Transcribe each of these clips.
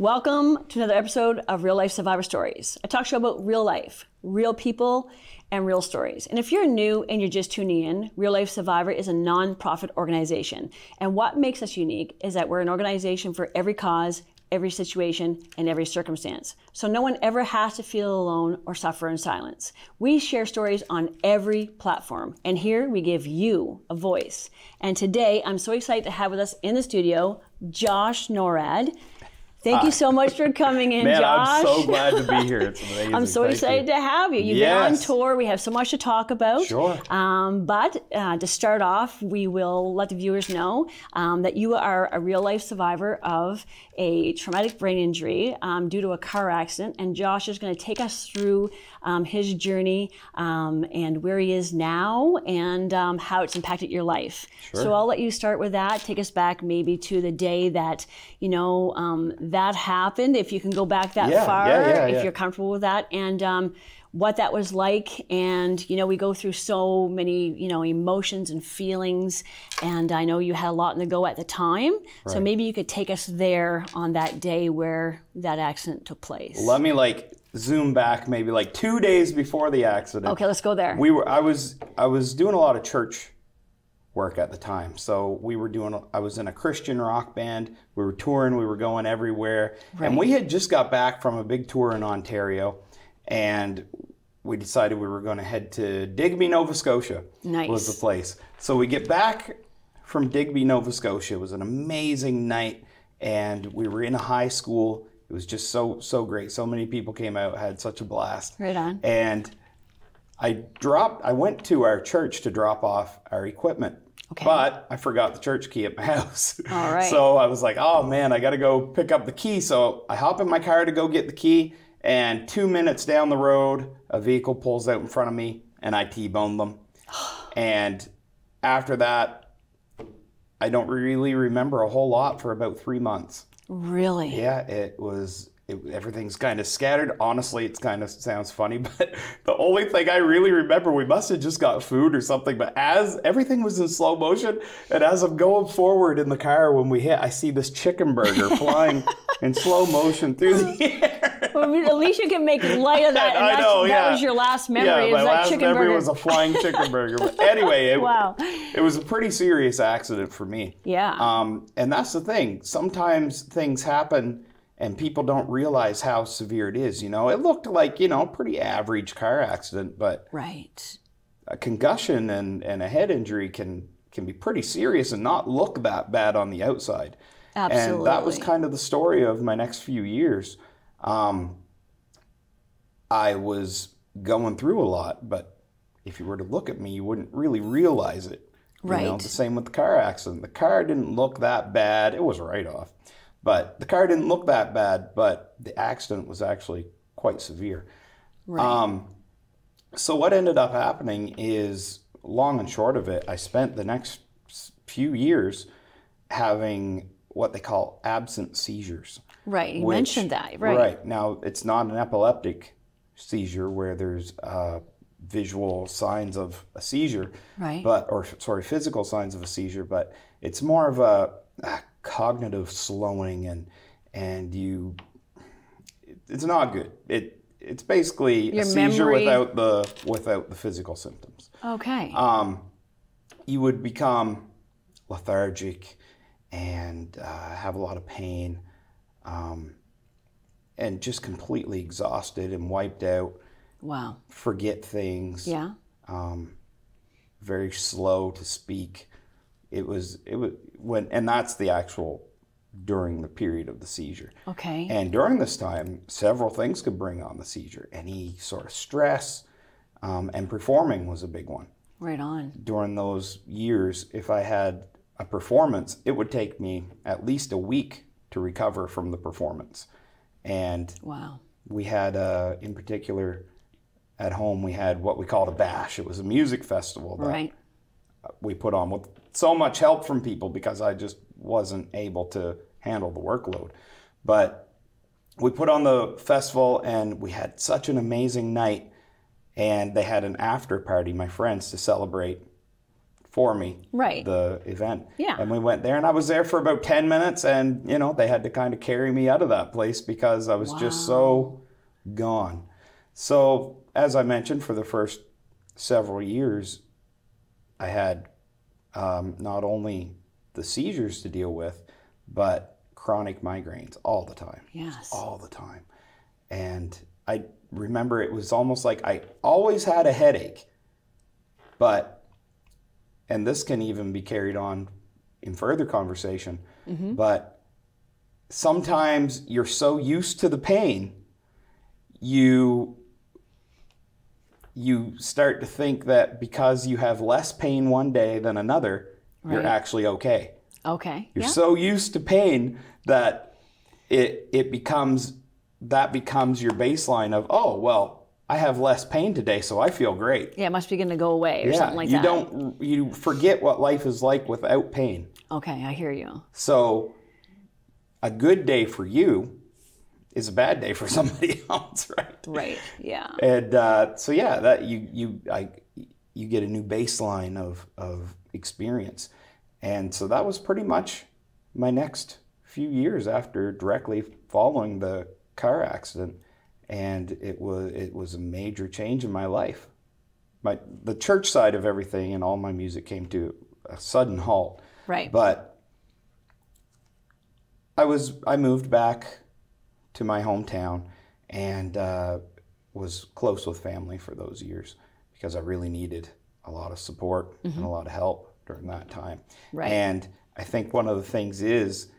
Welcome to another episode of Real Life Survivor Stories, a talk show about real life, real people, and real stories. And if you're new and you're just tuning in, Real Life Survivor is a non-profit organization. And what makes us unique is that we're an organization for every cause, every situation, and every circumstance. So no one ever has to feel alone or suffer in silence. We share stories on every platform, and here we give you a voice. And today, I'm so excited to have with us in the studio, Josh Norrad. Thank you so much for coming in, Man, Josh. I'm so glad to be here. It's amazing. I'm so excited to have you. You've been on tour. We have so much to talk about. Sure. But to start off, we will let the viewers know that you are a real-life survivor of a traumatic brain injury due to a car accident. And Josh is going to take us through his journey and where he is now and how it's impacted your life. Sure. So I'll let you start with that. Take us back maybe to the day that, you know, that happened, if you can go back that far, if you're comfortable with that, and what that was like. And, you know, we go through so many, you know, emotions and feelings, and I know you had a lot on the go at the time. Right. So maybe you could take us there on that day where that accident took place. Let me zoom back maybe 2 days before the accident. Okay, let's go there. I was doing a lot of church work at the time. So I was in a Christian rock band. We were touring, we were going everywhere. Right. And we had just got back from a big tour in Ontario, and we decided we were going to head to Digby, Nova Scotia. Nice. Was the place. So we get back from Digby, Nova Scotia. It was an amazing night, and we were in a high school. It was just so great. So many people came out, had such a blast. Right on. And I went to our church to drop off our equipment. Okay. But I forgot the church key at my house. All right. So I was like, oh man, I got to go pick up the key. So I hop in my car to go get the key. And 2 minutes down the road, a vehicle pulls out in front of me and I T-boned them. And after that, I don't really remember a whole lot for about 3 months. Really? Yeah, everything's kind of scattered. Honestly, it kind of sounds funny, but the only thing I really remember, we must have just got food or something, but as everything was in slow motion, and as I'm going forward in the car when we hit, I see this chicken burger flying in slow motion through the air. Well, at least you can make light of that. And that was your last memory. Yeah, my last memory burger. was a flying chicken burger. But anyway, wow. It was a pretty serious accident for me. Yeah. And that's the thing. Sometimes things happen and people don't realize how severe it is. You know, it looked like, you know, pretty average car accident, but right. A concussion and a head injury can be pretty serious and not look that bad on the outside. Absolutely. And that was kind of the story of my next few years. I was going through a lot, but if you were to look at me, you wouldn't really realize it. Right. You know, the same with the car accident. The car didn't look that bad. It was a write-off. But the car didn't look that bad, but the accident was actually quite severe. Right. So what ended up happening is, long and short of it, I spent the next few years having what they call absent seizures. Right, you mentioned that, right. Right. Now, it's not an epileptic seizure where there's visual signs of a seizure, right. Physical signs of a seizure, but it's more of a cognitive slowing, and it's not good. It's basically a seizure without the physical symptoms. Okay. You would become lethargic and have a lot of pain, and just completely exhausted and wiped out. Wow. Forget things. Yeah. Very slow to speak. And that's the actual during the period of the seizure. Okay. And during this time, several things could bring on the seizure. Any sort of stress, and performing was a big one. Right on. During those years, if I had a performance, it would take me at least a week to recover from the performance. And wow. We had, in particular, at home, we had what we called a bash. It was a music festival that right. we put on with so much help from people because I just wasn't able to handle the workload. But we put on the festival and we had such an amazing night, and they had an after party, my friends, to celebrate for me, Right. the event. Yeah. And we went there, and I was there for about 10 minutes, and, you know, they had to kind of carry me out of that place because I was just so gone. So, as I mentioned, for the first several years, I had not only the seizures to deal with, but chronic migraines all the time. Yes. All the time. And I remember it was almost like I always had a headache, and this can even be carried on in further conversation, but sometimes you're so used to the pain, you start to think that because you have less pain one day than another, you're actually okay. Okay. You're so used to pain that it becomes your baseline of, oh, well, I have less pain today, so I feel great. Yeah, it must be going to go away or something like that. You forget what life is like without pain. Okay, I hear you. So a good day for you is a bad day for somebody else, right? Right. Yeah. And so yeah, that you get a new baseline of experience, and so that was pretty much my next few years after directly following the car accident, and it was a major change in my life. The church side of everything and all my music came to a sudden halt. Right. But I moved back to my hometown and was close with family for those years because I really needed a lot of support and a lot of help during that time. Right. And I think one of the things is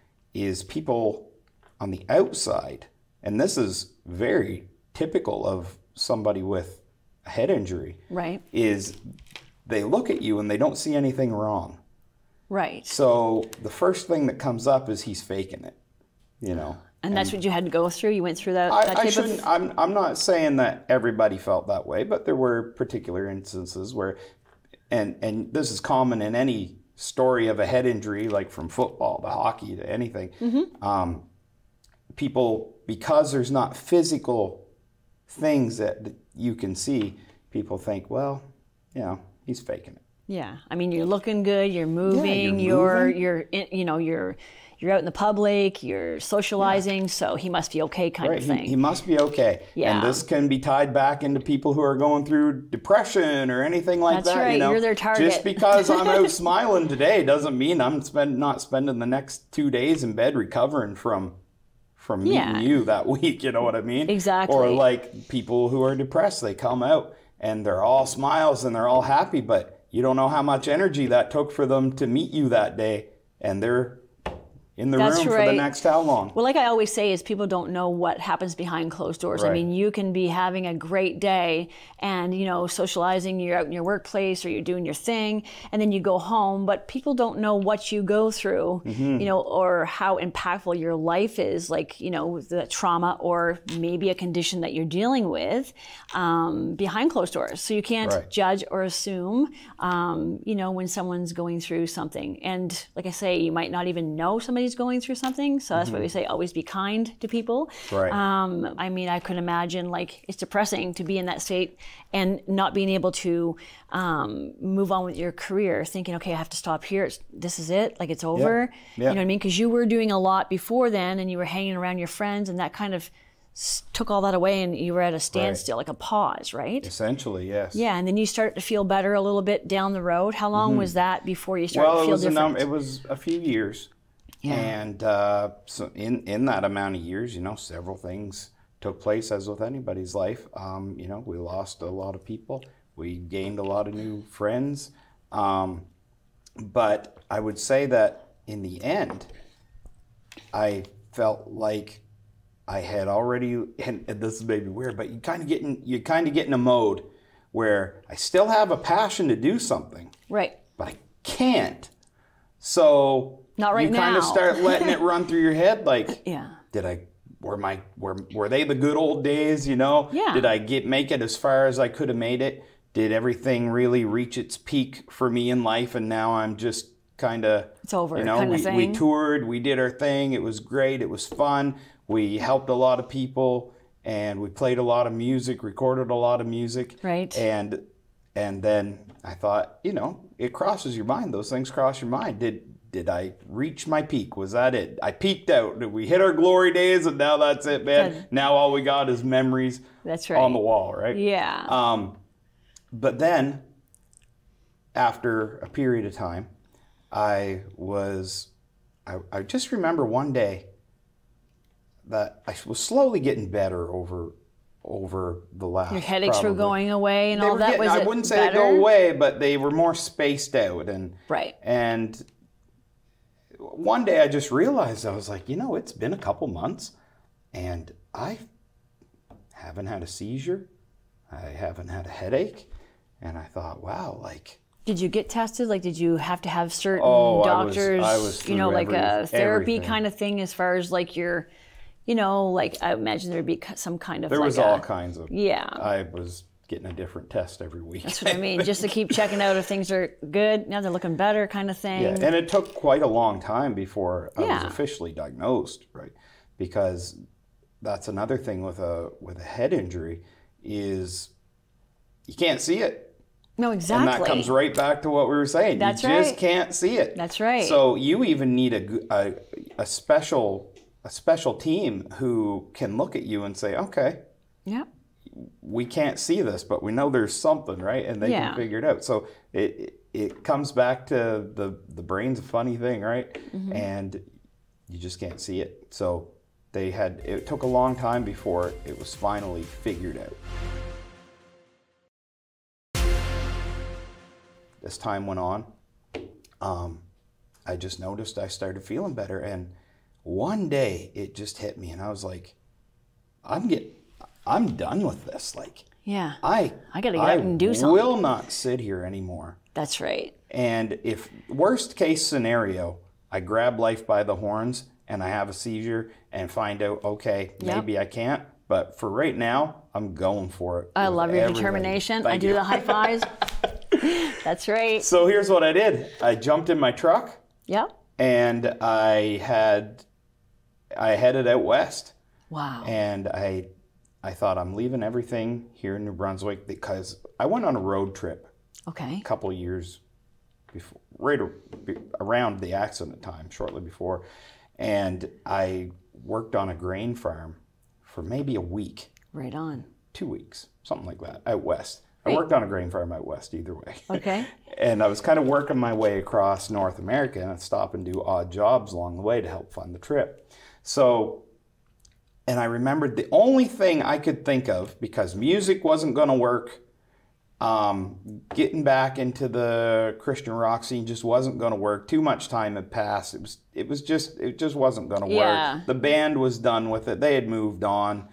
people on the outside, and this is very typical of somebody with a head injury, right, is they look at you and they don't see anything wrong. Right. So the first thing that comes up is he's faking it, you know. And that's what you had to go through? You went through that type of... I'm not saying that everybody felt that way, but there were particular instances where, and this is common in any story of a head injury, like from football to hockey to anything. People, because there's not physical things that you can see, people think, well, you know, he's faking it. Yeah, I mean, you're looking good, you're moving, you're out in the public, you're socializing, so he must be okay, kind of thing. He must be okay. Yeah. And this can be tied back into people who are going through depression or anything like that. That's right, you know? you're their target. Just because I'm out smiling today doesn't mean I'm not spending the next 2 days in bed recovering from meeting you that week, you know what I mean? Exactly. Or like people who are depressed, they come out and they're all smiles and they're all happy, but you don't know how much energy that took for them to meet you that day, and they're in the room for the next how long? Well, like I always say, is people don't know what happens behind closed doors. Right. I mean, you can be having a great day and, you know, socializing, you're out in your workplace or you're doing your thing, and then you go home, but people don't know what you go through, you know, or how impactful your life is, like, you know, the trauma or maybe a condition that you're dealing with behind closed doors. So you can't judge or assume, you know, when someone's going through something. And like I say, you might not even know somebody's going through something, so that's why we say always be kind to people. Right. I mean, I could imagine, like, it's depressing to be in that state and not being able to move on with your career, thinking, okay, I have to stop here. This is it, like it's over. You know what I mean? Because you were doing a lot before then, and you were hanging around your friends, and that kind of took all that away, and you were at a standstill, like a pause, right? Essentially, yes. Yeah, and then you start to feel better a little bit down the road. How long was that before you started to feel different? It was a few years. Yeah. And so in that amount of years, you know, several things took place, as with anybody's life. You know, we lost a lot of people. We gained a lot of new friends. But I would say that in the end, I felt like I had already, and this is maybe weird, but you kind of get in a mode where I still have a passion to do something. Right. But I can't. So not right you now. kind of start letting it run through your head, like, yeah. Were they the good old days, you know? Yeah. Did I make it as far as I could have made it? Did everything really reach its peak for me in life, and now I'm just kind of, it's over, you know, kind of thing. We toured, we did our thing, it was great, it was fun, we helped a lot of people, and we played a lot of music, recorded a lot of music. Right. And And then I thought, you know, it crosses your mind. Those things cross your mind. Did I reach my peak? Was that it? I peaked out. Did we hit our glory days and now that's it, man? Now all we got is memories That's right. on the wall, right? Yeah. But then, after a period of time, I just remember one day that I was slowly getting better over the last. Your headaches were going away and all that. I wouldn't say they go away, but they were more spaced out. Right. And one day I just realized, I was like, you know, it's been a couple months and I haven't had a seizure. I haven't had a headache. And I thought, wow, like. Did you get tested? Like, did you have to have certain doctors, I was you know, like a therapy kind of thing as far as like your, you know, like I imagine there'd be some kind of There was all kinds of. Yeah. I was getting a different test every week. That's what I mean, just to keep checking out if things are good, now they're looking better kind of thing. Yeah, and it took quite a long time before I was officially diagnosed, right? Because that's another thing with a head injury is you can't see it. No, exactly. And that comes right back to what we were saying. That's you just can't see it. That's right. So you even need a special team who can look at you and say, okay, yeah, we can't see this, but we know there's something, right? And they can figure it out. So it comes back to the brain's a funny thing, right? Mm-hmm. And you just can't see it. So it took a long time before it was finally figured out. As time went on, I just noticed I started feeling better. And one day it just hit me and I was like, I'm done with this. Like, yeah, I gotta get out and do something. I will not sit here anymore. That's right. And if worst case scenario, I grab life by the horns and I have a seizure and find out, okay, maybe I can't. But for right now, I'm going for it. I love your determination. I do the high fives. That's right. So here's what I did. I jumped in my truck. Yep. And I headed out west. Wow. And I thought I'm leaving everything here in New Brunswick because I went on a road trip. Okay. A couple of years before, right around the accident time, shortly before. And I worked on a grain farm for maybe a week. Right on. 2 weeks, something like that, out west. I worked on a grain farm out west either way. Okay. And I was kind of working my way across North America and I'd stop and do odd jobs along the way to help fund the trip. So, and I remembered the only thing I could think of, because music wasn't going to work, getting back into the Christian rock scene just wasn't going to work. Too much time had passed. It just wasn't going to work. The band was done with it. They had moved on.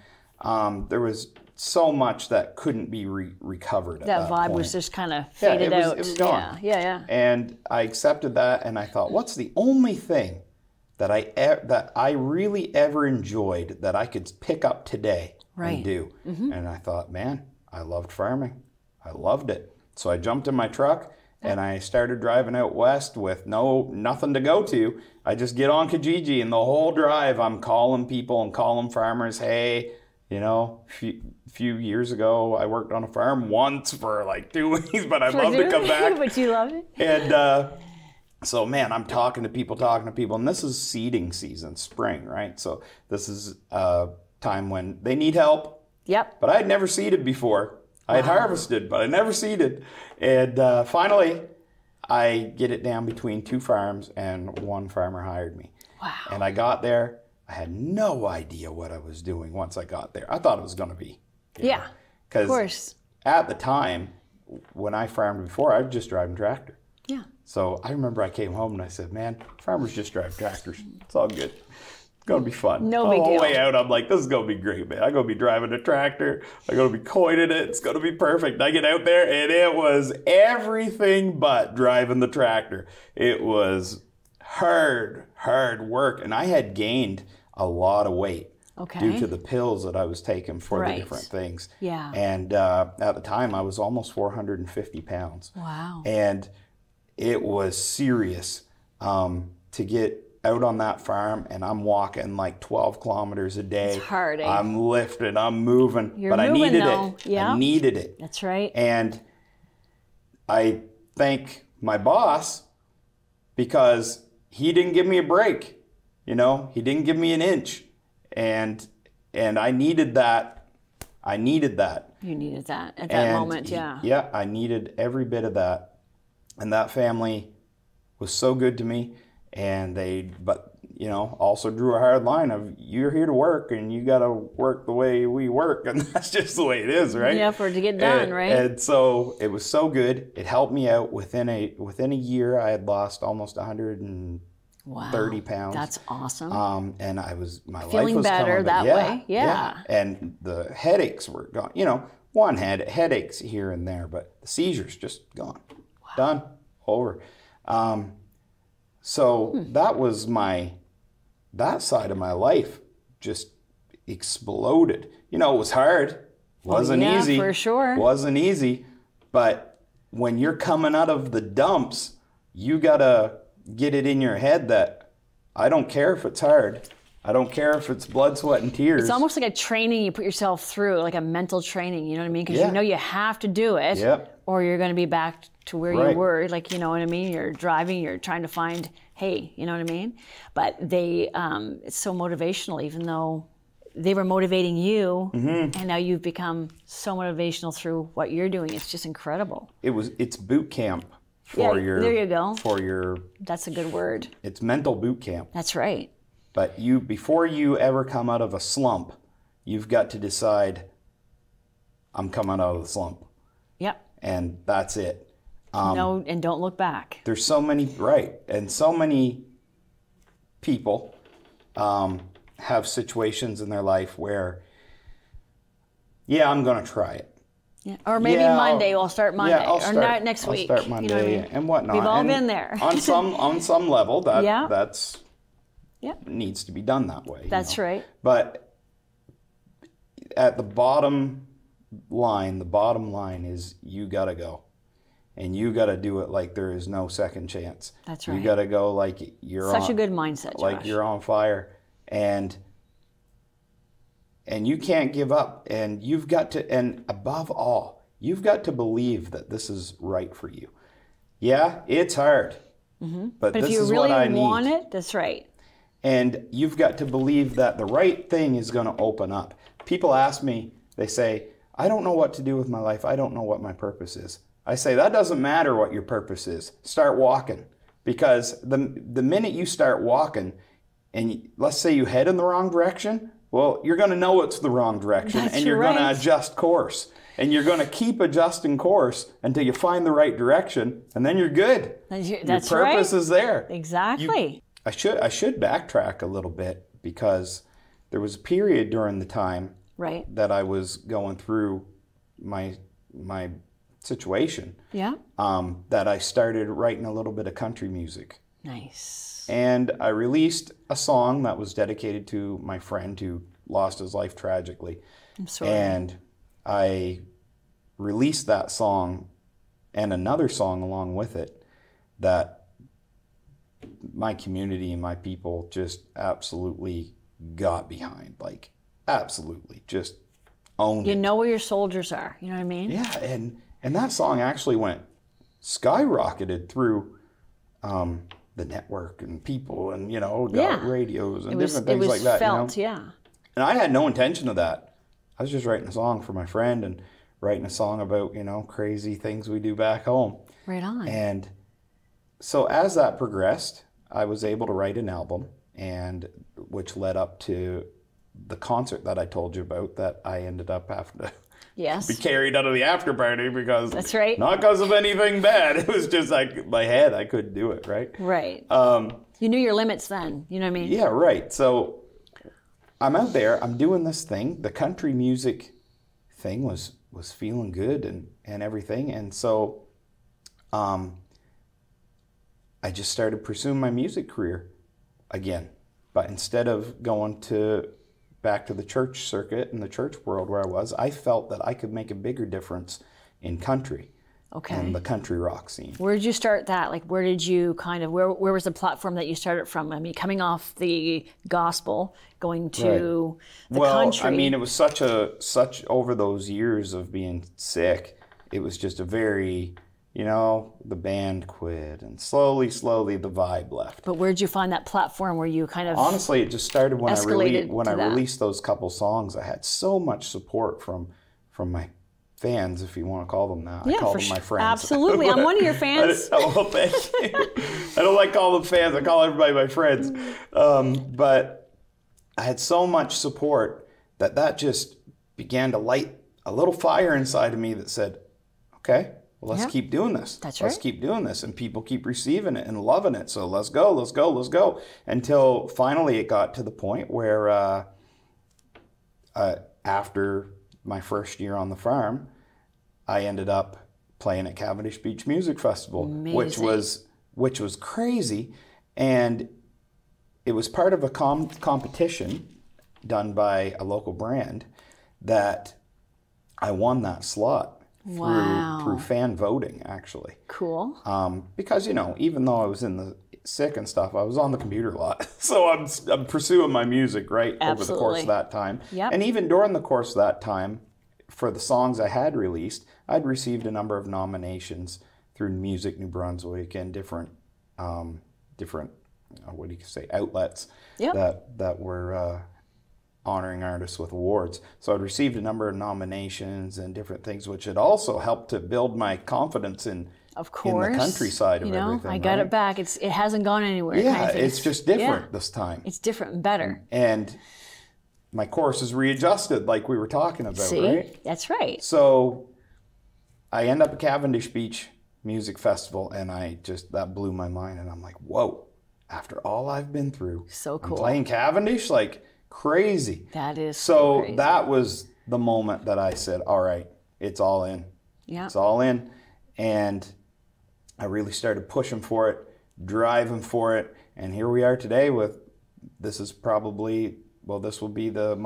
There was so much that couldn't be recovered at that vibe point. was just kind of faded out. It was gone. Yeah. And I accepted that, and I thought, what's the only thing that I really ever enjoyed that I could pick up today and do? Mm-hmm. And I thought, man, I loved farming. I loved it. So I jumped in my truck and I started driving out west with nothing to go to. I just get on Kijiji, and the whole drive I'm calling people and calling farmers, hey, you know, a few years ago, I worked on a farm once for like 2 weeks, but I'd love to come back. But you love it. And so, man, I'm talking to people, and this is seeding season, spring, right? So this is a time when they need help. Yep. But I had never seeded before. I had harvested, but I never seeded. And finally, I get it down between 2 farms, and one farmer hired me. Wow. And I got there. I had no idea what I was doing once I got there. I thought it was going to be. Yeah, of course. At the time, when I farmed before, I was just driving tractor. Yeah. So I remember I came home and I said, man, farmers just drive tractors. It's all good. It's going to be fun. No big deal. The whole way out, I'm like, this is going to be great, man. I'm going to be driving a tractor. I'm going to be coining it. It's going to be perfect. I get out there, and it was everything but driving the tractor. It was hard work. And I had gained a lot of weight due to the pills that I was taking for the different things. Yeah. And at the time, I was almost 450 pounds. Wow. And it was serious to get out on that farm, and I'm walking like 12 kilometers a day. It's hard, eh? I'm lifting, I'm moving. You're moving, I needed though. it. Yeah. I needed it. That's right. And I thank my boss because he didn't give me a break. You know, he didn't give me an inch. And I needed that. I needed that. You needed that at that moment, yeah. Yeah, I needed every bit of that. And that family was so good to me. And but you know, also drew a hard line of, you're here to work and you got to work the way we work. And that's just the way it is, right? Yeah, for it to get done, right? And so it was so good. It helped me out. Within a year, I had lost almost 130 pounds. That's awesome. And my life was feeling better that way. Yeah. And the headaches were gone. You know, one had headaches here and there, but the seizures just gone. Wow. Done. Over. So that was that side of my life just exploded. You know, it was hard. Wasn't easy. For sure. Wasn't easy. But when you're coming out of the dumps, you got to get it in your head that I don't care if it's hard. I don't care if it's blood, sweat, and tears. It's almost like a training you put yourself through, like a mental training, you know what I mean? Because you know you have to do it, or you're going to be back to where you were. Like, you know what I mean? You're driving, you're trying to find, hey, you know what I mean? But it's so motivational, even though they were motivating you, and now you've become so motivational through what you're doing. It's just incredible. It's boot camp for your. There you go. For your. That's a good word. It's mental boot camp. That's right. But before you ever come out of a slump, you've got to decide, I'm coming out of the slump. Yep. And that's it. No, and don't look back. There's so many, and so many people have situations in their life where, I'm going to try it. Yeah. Or maybe Monday, we'll start Monday. Next week. I'll start Monday, you know what I mean? and whatnot. We've all been there. on some level, that's needs to be done that way. That's right. But at the bottom line is you got to go. And you got to do it like there is no second chance. That's right. You got to go like you're such a good mindset, Josh. Like you're on fire. And you can't give up. And you've got to, and above all, you've got to believe that this is right for you. Yeah, it's hard. But this if you is really what I need. want it, that's right. And you've got to believe that the right thing is going to open up. People ask me, they say, I don't know what to do with my life. I don't know what my purpose is. I say, that doesn't matter what your purpose is. Start walking. Because the minute you start walking, and let's say you head in the wrong direction, well, you're going to know it's the wrong direction, and you're going to adjust course. And you're going to keep adjusting course until you find the right direction, and then you're good. Your purpose is there. Exactly. I should backtrack a little bit, because there was a period during the time that I was going through my situation that I started writing a little bit of country music. Nice. And I released a song that was dedicated to my friend who lost his life tragically. I'm sorry. And I released that song and another song along with it that my community and my people just absolutely got behind. Like, absolutely. Just owned it. You know where your soldiers are. You know what I mean? Yeah, and that song actually skyrocketed through the network and people and, got radios and different things like that. It was felt. And I had no intention of that. I was just writing a song for my friend and writing a song about, crazy things we do back home. Right on. And so as that progressed, I was able to write an album, and which led up to the concert that I told you about that I ended up having to be carried out of the after party because that's right. Not because of anything bad. It was just like my head, I couldn't do it, right? Right. You knew your limits then, you know what I mean? Yeah, right. So I'm out there, I'm doing this thing. The country music thing was feeling good and everything. And so I just started pursuing my music career again. But instead of going back to the church circuit and the church world where I was, I felt that I could make a bigger difference in country and the country rock scene. Where did you start that? Like, where did you where was the platform that you started from? I mean, coming off the gospel, going to the country. I mean, it was such over those years of being sick, it was just a very you know, the band quit, and slowly the vibe left. But where'd you find that platform where you kind of honestly, it just started when I that? released those couple songs. I had so much support from my fans, if you want to call them that. Yeah, I call them my friends. Absolutely. I'm one of your fans. Well, thank you. I don't like calling them fans. I call everybody my friends. But I had so much support that just began to light a little fire inside of me that said, okay, well, let's keep doing this. Let's keep doing this. And people keep receiving it and loving it. So let's go. Until finally it got to the point where after my first year on the farm, I ended up playing at Cavendish Beach Music Festival, which was crazy. And it was part of a competition done by a local brand that I won that slot. Through fan voting, actually. Cool. Because, you know, even though I was in the sick and stuff, I was on the computer a lot. So I'm pursuing my music, right, over the course of that time. Yep. And even during the course of that time, for the songs I had released, I'd received a number of nominations through Music New Brunswick and different what do you say, outlets that were honoring artists with awards. So I'd received a number of nominations and different things, which had also helped to build my confidence in the countryside of everything. I got it back. It hasn't gone anywhere. Yeah, kind of it's just different this time. It's different and better. And my course is readjusted, like we were talking about, right? That's right. So I end up at Cavendish Beach Music Festival, and that blew my mind. And I'm like, whoa, after all I've been through, so cool. I'm playing Cavendish, like, crazy. That is so crazy. That was the moment that I said, all right, it's all in. Yeah. It's all in. And I really started pushing for it, driving for it. And here we are today this will be the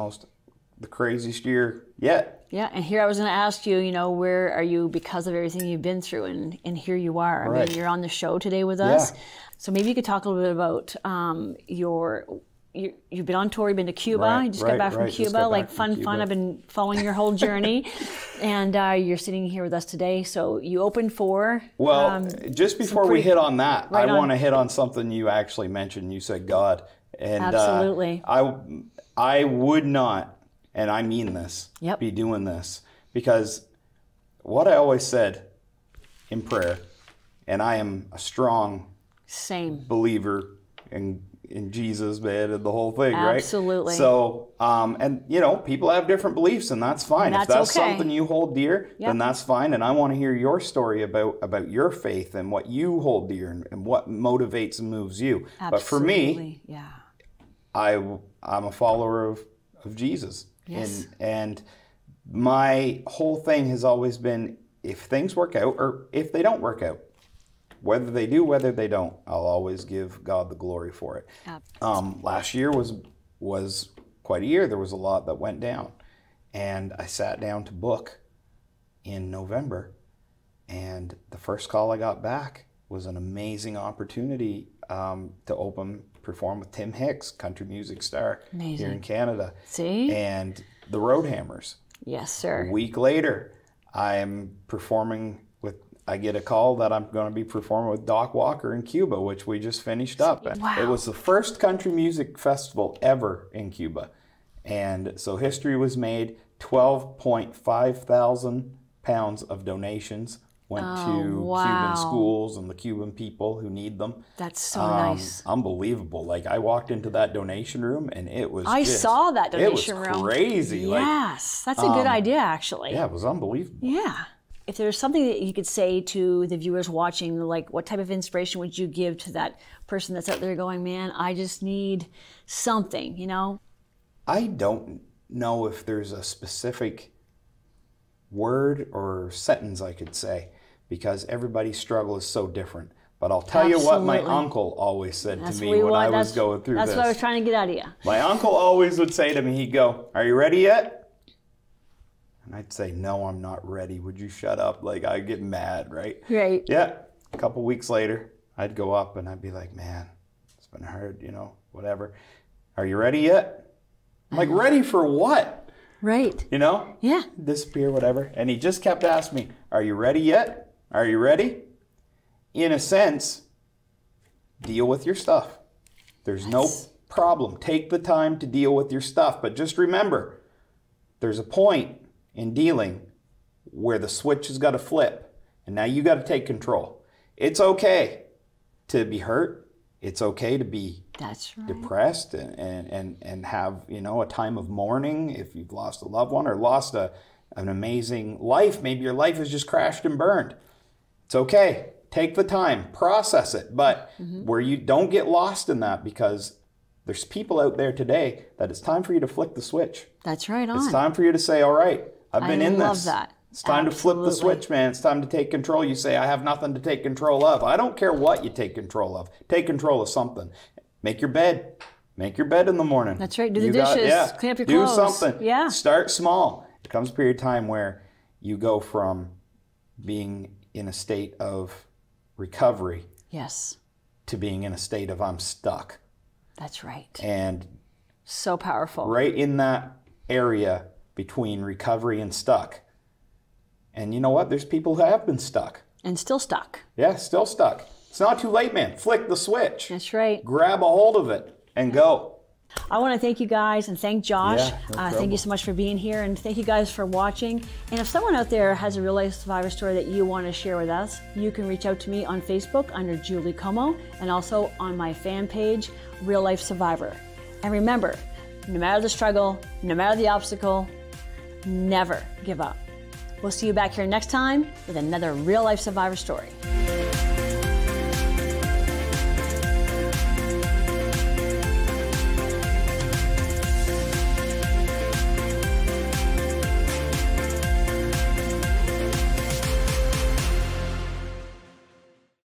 craziest year yet. Yeah, and here I was going to ask you, you know, where are you because of everything you've been through, and here you are. I mean, you're on the show today with us. Yeah. So maybe you could talk a little bit about you've been on tour, you've been to Cuba, you just got back from Cuba, like fun. I've been following your whole journey, and you're sitting here with us today. So you opened for... Well, just before we hit on that, I want to hit on something you actually mentioned. You said God. And absolutely. I would not, and I mean this, be doing this, because what I always said in prayer, and I am a strong believer in Jesus, man, and the whole thing, right? Absolutely. So, and you know, people have different beliefs, and that's fine. If that's something you hold dear, then that's fine. And I want to hear your story about your faith and what you hold dear and what motivates and moves you. Absolutely. But for me, I'm a follower of Jesus. Yes. And my whole thing has always been, if things work out or if they don't work out, whether they do, whether they don't, I'll always give God the glory for it. Last year was quite a year. There was a lot that went down. And I sat down to book in November. And the first call I got back was an amazing opportunity to perform with Tim Hicks, country music star here in Canada. And the Roadhammers. Yes, sir. A week later, I get a call that I'm going to be performing with Doc Walker in Cuba, which we just finished up. Wow. It was the first country music festival ever in Cuba. And so history was made. 12.5 thousand pounds of donations went to Cuban schools and the Cuban people who need them. That's so nice. Unbelievable. Like, I walked into that donation room and it was I saw that donation room. It was crazy. Yes, that's a good idea, actually. Yeah, it was unbelievable. Yeah. If there's something that you could say to the viewers watching, like what type of inspiration would you give to that person that's out there going, man, I just need something, you know? I don't know if there's a specific word or sentence I could say, because everybody's struggle is so different. But I'll tell you what my uncle always said to me when I was going through this. That's what I was trying to get out of you. My uncle always would say to me, he'd go, "Are you ready yet?" And I'd say, "No, I'm not ready. Would you shut up?" Like, I'd get mad, right? Right. Yeah. A couple weeks later, I'd go up and I'd be like, "Man, it's been hard, you know, whatever. Are you ready yet?" I'm like, "Ready for what?" Right. You know? Yeah. Disappear, whatever. And he just kept asking me, "Are you ready yet?" Are you ready? In a sense, deal with your stuff. There's no problem. Take the time to deal with your stuff. But just remember, there's a point in dealing where the switch has got to flip. And now you got to take control. It's okay to be hurt. It's okay to be depressed and have, you know, a time of mourning if you've lost a loved one or lost an amazing life. Maybe your life has just crashed and burned. It's okay. Take the time, process it, but where you don't get lost in that, because there's people out there today that it's time for you to flick the switch. That's right on. It's time for you to say, all right, I've been in this. I love that. It's time to flip the switch, man. It's time to take control. You say, I have nothing to take control of. I don't care what you take control of. Take control of something. Make your bed. Make your bed in the morning. That's right. Do the dishes. Clean up your clothes. Do something. Yeah. Start small. There comes a period of time where you go from being in a state of recovery to being in a state of I'm stuck. That's right. And so powerful. Right in that area between recovery and stuck. And you know what? There's people who have been stuck. And still stuck. Yeah, still stuck. It's not too late, man. Flick the switch. That's right. Grab a hold of it and go. I want to thank you guys and thank Josh. Yeah, no trouble. Thank you so much for being here, and thank you guys for watching. And if someone out there has a real life survivor story that you want to share with us, you can reach out to me on Facebook under Julie Comeau, and also on my fan page, Real Life Survivor. And remember, no matter the struggle, no matter the obstacle, never give up. We'll see you back here next time with another real life survivor story.